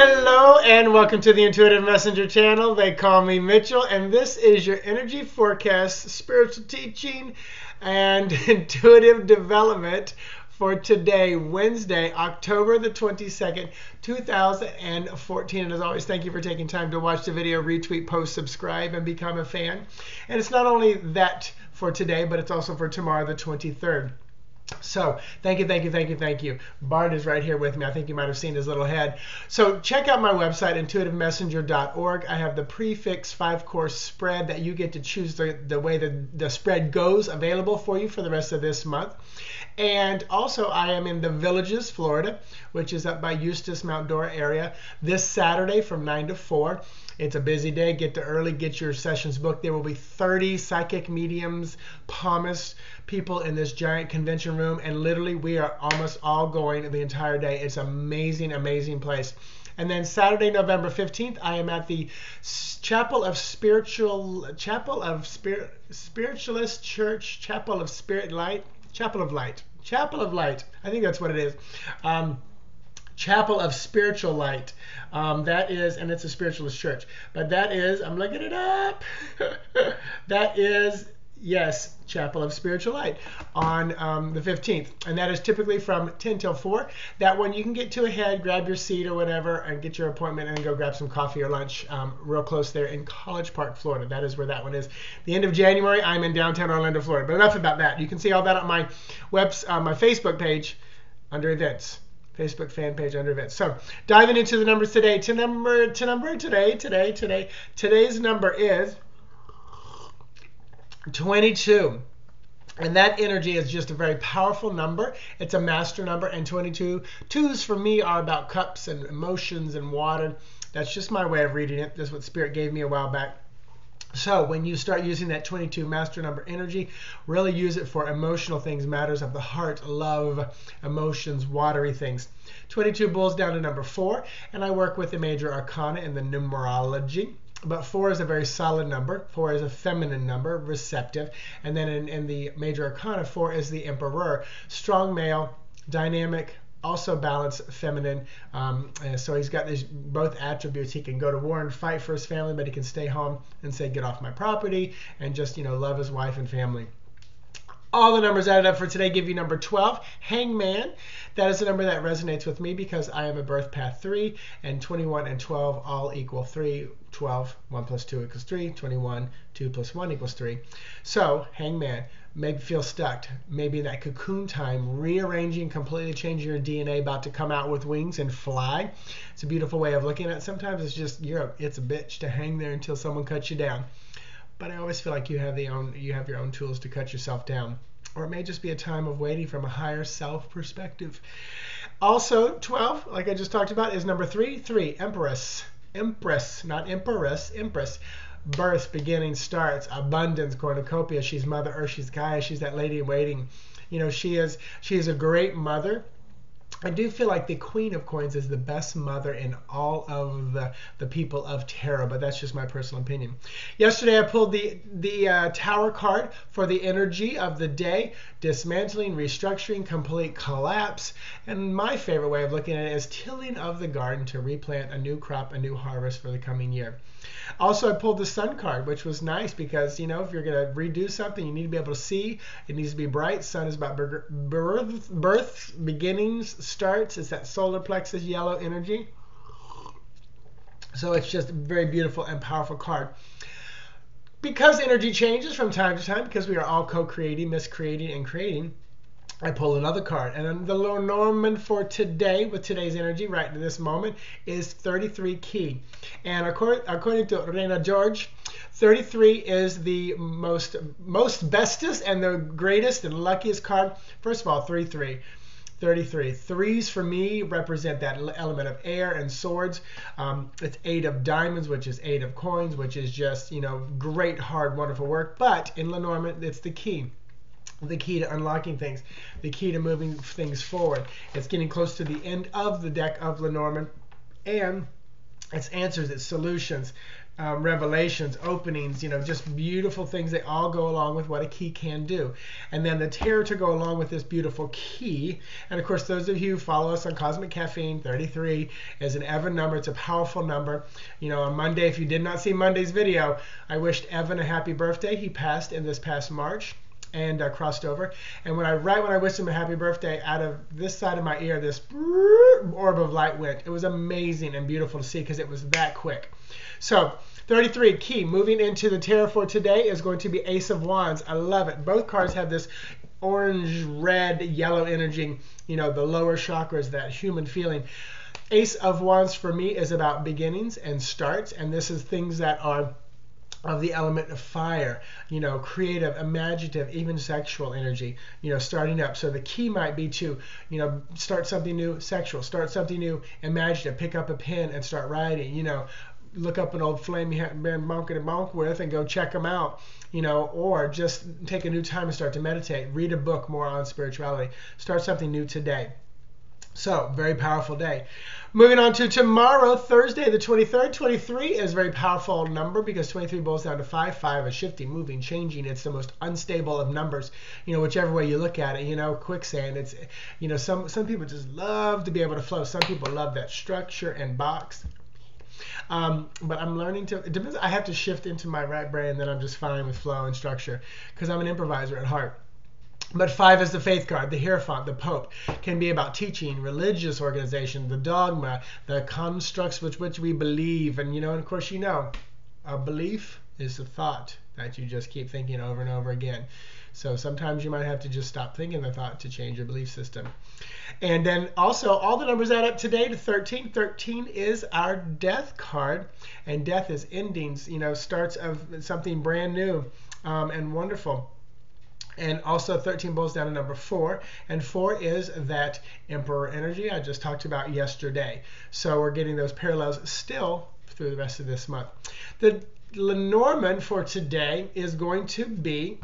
Hello and welcome to the Intuitive Messenger channel. They call me Mitchell, and this is your energy forecast, spiritual teaching, and intuitive development for today, Wednesday, October the 22nd, 2014. And as always, thank you for taking time to watch the video, retweet, post, subscribe, and become a fan. And it's not only that for today, but it's also for tomorrow, the 23rd. So thank you. Bart is right here with me. I think you might have seen his little head. So check out my website, intuitivemessenger.org. I have the prefix 5-course spread that you get to choose the way the spread goes available for you for the rest of this month. And also I am in the Villages, Florida, which is up by Eustis, Mount Dora area, this Saturday from 9 to 4. It's a busy day. Get there early. Get your sessions booked. There will be 30 psychic mediums, palmists, people in this giant convention room. And literally, we are almost all going the entire day. It's an amazing, amazing place. And then Saturday, November 15th, I am at the Chapel of Spiritualist Church, Chapel of Light. I think that's what it is. Chapel of Spiritual Light. That is, and it's a spiritualist church, but that is, I'm looking it up. That is, yes, Chapel of Spiritual Light on the 15th. And that is typically from 10 till 4. That one you can get to ahead, grab your seat or whatever, and get your appointment and go grab some coffee or lunch real close there in College Park, Florida. That is where that one is. The end of January, I'm in downtown Orlando, Florida. But enough about that. You can see all that on my my Facebook page under events. Facebook fan page under events. So diving into the numbers today. Today's number is 22. And that energy is just a very powerful number. It's a master number, and 22s for me are about cups and emotions and water. That's just my way of reading it. That's what Spirit gave me a while back. So when you start using that 22 master number energy, really use it for emotional things, matters of the heart, love, emotions, watery things. 22 boils down to number 4, and I work with the major arcana in the numerology. But 4 is a very solid number. 4 is a feminine number, receptive. And then in the major arcana, 4 is the emperor, strong male, dynamic, also balanced, feminine. So he's got these both attributes. He can go to war and fight for his family, but he can stay home and say, get off my property, and just, love his wife and family. All the numbers added up for today give you number 12, Hangman. That is a number that resonates with me because I am a birth path 3, and 21 and 12 all equal 3. 12, 1 plus 2 equals 3. 21, 2 plus 1 equals 3. So, Hangman, maybe feel stuck. Maybe in that cocoon time, rearranging, completely changing your DNA, about to come out with wings and fly. It's a beautiful way of looking at it. Sometimes it's just, it's a bitch to hang there until someone cuts you down. But I always feel like you have your own tools to cut yourself down. Or it may just be a time of waiting from a higher self perspective. Also, 12, like I just talked about, is number 3. 3, Empress. Empress, not Empress, Empress. Birth, beginning, starts, abundance, cornucopia. She's Mother Earth, she's Gaia, she's that lady in waiting. She is a great mother. I do feel like the Queen of Coins is the best mother in all of the people of tarot, but that's just my personal opinion. Yesterday I pulled the Tower card for the energy of the day, dismantling, restructuring, complete collapse, and my favorite way of looking at it is tilling of the garden to replant a new crop, a new harvest for the coming year. Also, I pulled the Sun card, which was nice because, if you're going to redo something, you need to be able to see. It needs to be bright. Sun is about birth, beginnings, starts. It's that solar plexus yellow energy. So it's just a very beautiful and powerful card. Because energy changes from time to time, because we are all co-creating, miscreating, and creating, I pull another card, and then the Lenormand for today, with today's energy right in this moment, is 33 key. And according to Reina George, 33 is the most bestest and the greatest and luckiest card. First of all, 33. 33. Threes for me represent that element of air and swords. It's 8 of diamonds, which is 8 of coins, which is just, great, hard, wonderful work. But in Lenormand, it's the key. The key to unlocking things, the key to moving things forward. It's getting close to the end of the deck of Lenormand, and it's answers, it's solutions. revelations, openings, just beautiful things. They all go along with what a key can do. And then the tarot to go along with this beautiful key. And of course, those of you who follow us on Cosmic Caffeine, 33 is an Evan number. It's a powerful number. On Monday, if you did not see Monday's video, I wished Evan a happy birthday. He passed in this past March and crossed over. And right when I wished him a happy birthday, out of this side of my ear, this orb of light went. It was amazing and beautiful to see because it was that quick. So 33 key, moving into the tarot for today, is going to be Ace of Wands. I love it. Both cards have this orange, red, yellow energy, the lower chakras, that human feeling. Ace of Wands for me is about beginnings and starts, and this is things that are of the element of fire, creative, imaginative, even sexual energy, starting up. So the key might be to, start something new, sexual, start something new, imaginative, pick up a pen and start writing, look up an old flame you haven't been bonkety bonk with and go check them out, or just take a new time and start to meditate, read a book more on spirituality, start something new today. So, very powerful day. Moving on to tomorrow, Thursday, the 23rd. 23 is a very powerful number because 23 boils down to 5. 5 is shifting, moving, changing. It's the most unstable of numbers, whichever way you look at it, quicksand. It's, some people just love to be able to flow. Some people love that structure and box. But I'm learning to, it depends, I have to shift into my right brain, then I'm just fine with flow and structure because I'm an improviser at heart. But 5 is the faith card, the Hierophant, the Pope. Can be about teaching, religious organization, the dogma, the constructs with which we believe. And, and of course, a belief is a thought that you just keep thinking over and over again. So sometimes you might have to just stop thinking the thought to change your belief system. And then also, all the numbers add up today to 13. 13 is our death card. And death is endings, starts of something brand new and wonderful. And also 13 boils down to number 4. And 4 is that Emperor energy I just talked about yesterday. So we're getting those parallels still through the rest of this month. The Lenormand for today is going to be,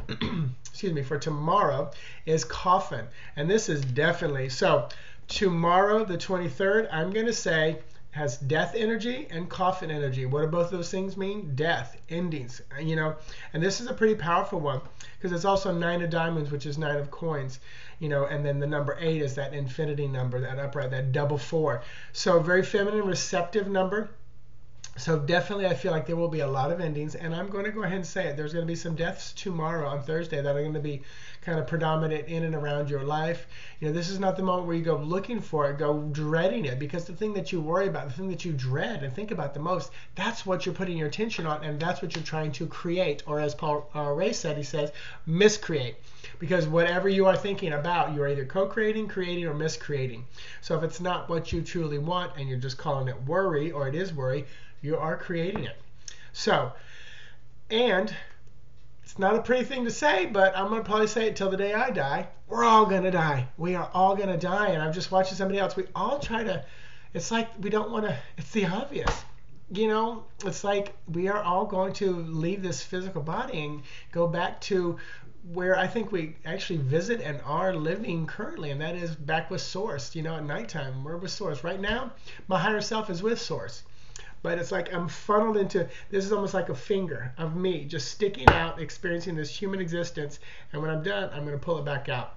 for tomorrow, is Coffin. And this is definitely, so tomorrow, the 23rd, I'm going to say, has death energy and coffin energy. What do both of those things mean? Death, endings, and this is a pretty powerful one because it's also 9 of diamonds, which is 9 of coins, and then the number 8 is that infinity number, that upright, that double 4. So very feminine, receptive number. So definitely I feel like there will be a lot of endings, and I'm going to go ahead and say it. There's going to be some deaths tomorrow on Thursday that are going to be kind of predominant in and around your life. This is not the moment where you go looking for it, go dreading it, because the thing that you worry about, the thing that you dread and think about the most, that's what you're putting your attention on, and that's what you're trying to create, or as Paul Ray said, he says, miscreate. Because whatever you are thinking about, you're either co-creating, creating, or miscreating. So if it's not what you truly want and you're just calling it worry, or it is worry, you are creating it. So, and it's not a pretty thing to say, but I'm going to probably say it till the day I die. We're all going to die. We are all going to die. And I'm just watching somebody else. We all try to, it's like we don't want to, it's the obvious. It's like we are all going to leave this physical body and go back to where I think we actually visit and are living currently, and that is back with Source. At nighttime, we're with Source. Right now, my higher self is with Source. But it's like I'm funneled into, this is almost like a finger of me just sticking out, experiencing this human existence. And when I'm done, I'm going to pull it back out.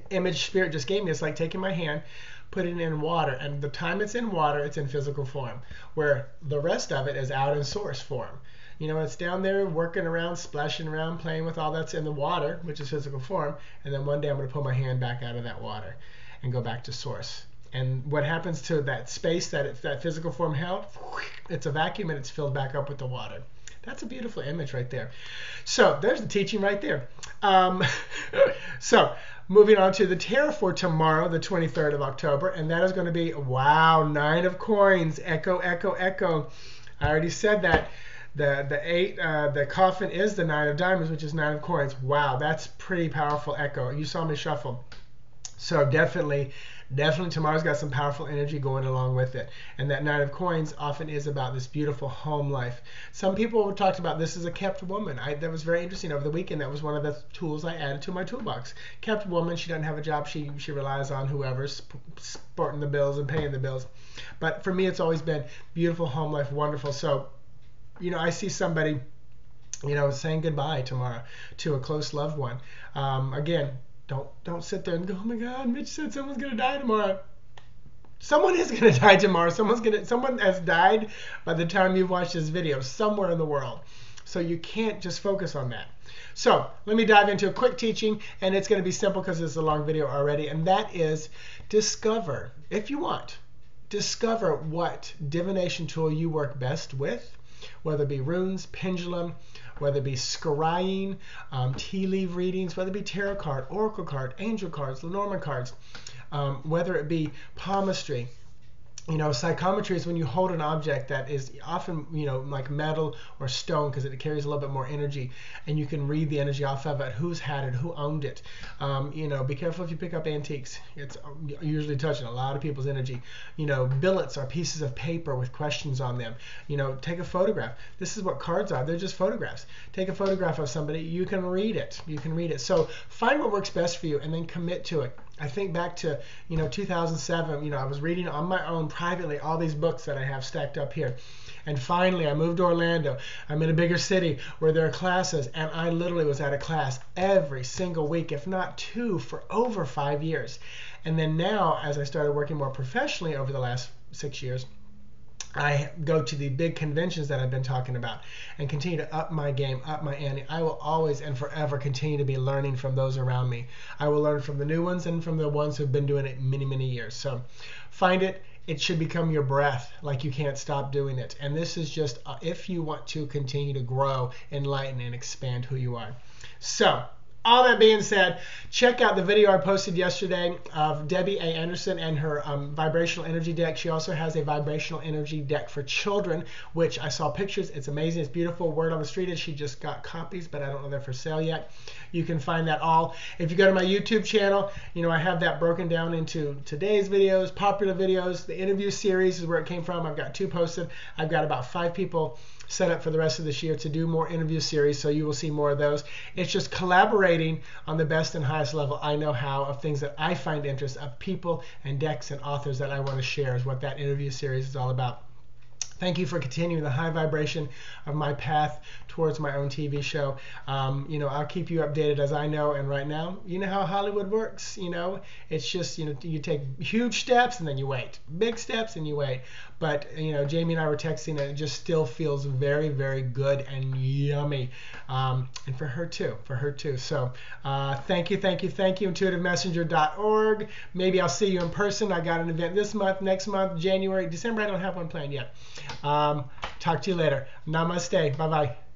Image Spirit just gave me, it's like taking my hand, putting it in water. And the time it's in water, it's in physical form, where the rest of it is out in Source form. It's down there working around, splashing around, playing with all that's in the water, which is physical form. And then one day I'm going to pull my hand back out of that water and go back to Source. And what happens to that space that that physical form held? It's a vacuum and it's filled back up with the water. That's a beautiful image right there. So there's the teaching right there. So moving on to the tarot for tomorrow, the 23rd of October, and that is going to be, wow, 9 of coins, echo, echo, echo. I already said that. The coffin is the 9 of diamonds, which is 9 of coins. Wow, that's pretty powerful echo. You saw me shuffle. So definitely tomorrow's got some powerful energy going along with it. And that 9 of coins often is about this beautiful home life. Some people have talked about this as a kept woman. That was very interesting over the weekend. That was one of the tools I added to my toolbox. Kept woman, she doesn't have a job. She relies on whoever's supporting the bills and paying the bills. But for me, it's always been beautiful home life, wonderful. So I see somebody, saying goodbye tomorrow to a close loved one. Again, don't sit there and go, oh my God, Mitch said someone's gonna die tomorrow. Someone is gonna die tomorrow. Someone has died by the time you've watched this video somewhere in the world. So you can't just focus on that. So let me dive into a quick teaching, and it's going to be simple because it's a long video already, and that is discover, if you want, discover what divination tool you work best with, whether it be runes, pendulum, whether it be scrying, tea leaf readings, whether it be tarot card, oracle card, angel cards, Lenormand cards, whether it be palmistry. Psychometry is when you hold an object that is often, like metal or stone, because it carries a little bit more energy, and you can read the energy off of it, who's had it, who owned it. Be careful if you pick up antiques. It's usually touching a lot of people's energy. Billets are pieces of paper with questions on them. Take a photograph. This is what cards are. They're just photographs. Take a photograph of somebody. You can read it. So find what works best for you and then commit to it. I think back to 2007. I was reading on my own privately all these books that I have stacked up here, and finally I moved to Orlando. I'm in a bigger city where there are classes, and I literally was at a class every single week, if not two, for over 5 years. And then now, as I started working more professionally over the last 6 years, I go to the big conventions that I've been talking about and continue to up my game, up my ante. I will always and forever continue to be learning from those around me. I will learn from the new ones and from the ones who've been doing it many, many years. So find it. It should become your breath, like you can't stop doing it. And this is just if you want to continue to grow, enlighten, and expand who you are. So all that being said, check out the video I posted yesterday of Debbie A. Anderson and her vibrational energy deck. She also has a vibrational energy deck for children, which I saw pictures. It's amazing. It's beautiful. Word on the street is she just got copies, but I don't know they're for sale yet. You can find that all. If you go to my YouTube channel, I have that broken down into today's videos, popular videos. The interview series is where it came from. I've got 2 posted. I've got about 5 people set up for the rest of this year to do more interview series, so you will see more of those. It's just collaborating on the best and highest level I know how of things that I find interest of people and decks and authors that I want to share is what that interview series is all about. Thank you for continuing the high vibration of my path towards my own TV show. I'll keep you updated as I know. And right now, you know how Hollywood works. It's just, you take huge steps and then you wait. Big steps and you wait. But, Jamie and I were texting and it just still feels very, very good and yummy. And for her too. So thank you. IntuitiveMessenger.org. Maybe I'll see you in person. I got an event this month, next month, January, December. I don't have one planned yet. Talk to you later. Namaste. Bye-bye.